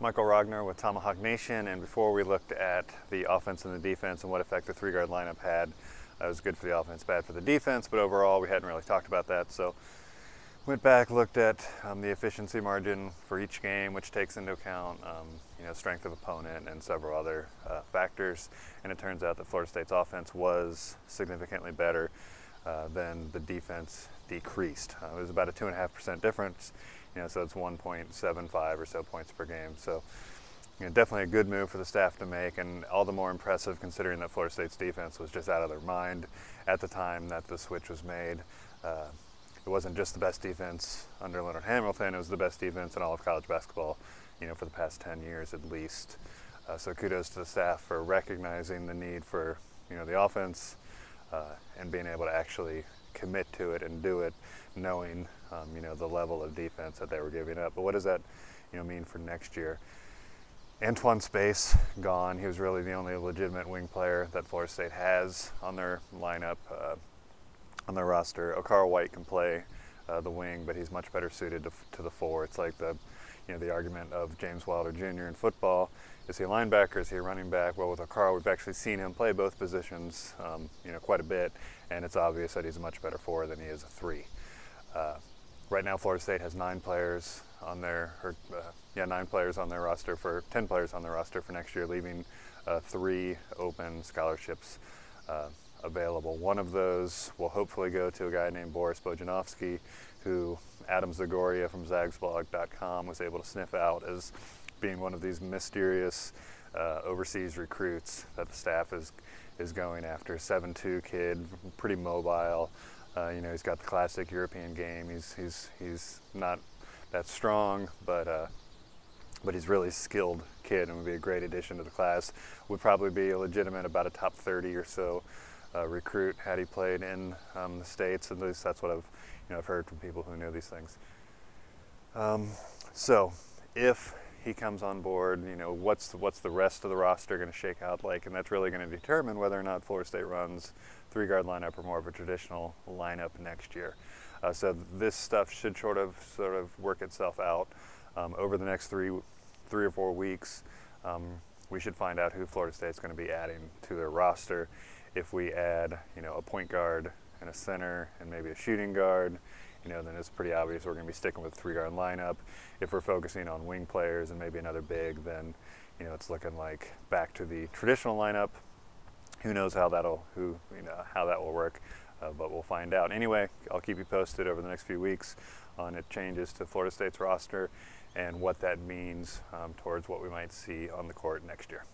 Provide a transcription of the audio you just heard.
Michael Rogner with Tomahawk Nation, and before we looked at the offense and the defense and what effect the three-guard lineup had, it was good for the offense, bad for the defense, but overall we hadn't really talked about that. So went back, looked at the efficiency margin for each game, which takes into account strength of opponent and several other factors, and it turns out that Florida State's offense was significantly better than the defense decreased. It was about a 2.5% difference, so it's 1.75 or so points per game. So definitely a good move for the staff to make, and all the more impressive considering that Florida State's defense was just out of their mind at the time that the switch was made. It wasn't just the best defense under Leonard Hamilton, it was the best defense in all of college basketball, for the past 10 years at least. So kudos to the staff for recognizing the need for, the offense and being able to actually commit to it and do it, knowing, the level of defense that they were giving up. But what does that, mean for next year? Antoine Space gone. He was really the only legitimate wing player that Florida State has on their lineup, on their roster. Okara White can play the wing, but he's much better suited to the four. It's like the argument of James Wilder Jr. in football. Is he a linebacker? Is he a running back? Well, with Okara, we've actually seen him play both positions, quite a bit, and it's obvious that he's a much better four than he is a three. Right now, Florida State has 9 players on their, 9 players on their roster for 10 players on their roster for next year, leaving 3 open scholarships available. One of those will hopefully go to a guy named Boris Bojanovsky, who Adam Zagoria from zagsblog.com was able to sniff out as being one of these mysterious overseas recruits that the staff is going after. 7'2" kid, pretty mobile. He's got the classic European game. He's not that strong, but he's really skilled kid and would be a great addition to the class. Would probably be a legitimate about a top 30 or so recruit had he played in the States. At least that's what I've heard from people who know these things. So if he comes on board, what's the rest of the roster going to shake out like? And that's really going to determine whether or not Florida State runs three-guard lineup or more of a traditional lineup next year. So this stuff should sort of work itself out over the next three or 4 weeks. We should find out who Florida State's going to be adding to their roster. If we add, a point guard and a center and maybe a shooting guard, then it's pretty obvious we're going to be sticking with the three-guard lineup. If we're focusing on wing players and maybe another big, then it's looking like back to the traditional lineup. Who knows how that will work, but we'll find out. Anyway, I'll keep you posted over the next few weeks on it changes to Florida State's roster and what that means towards what we might see on the court next year.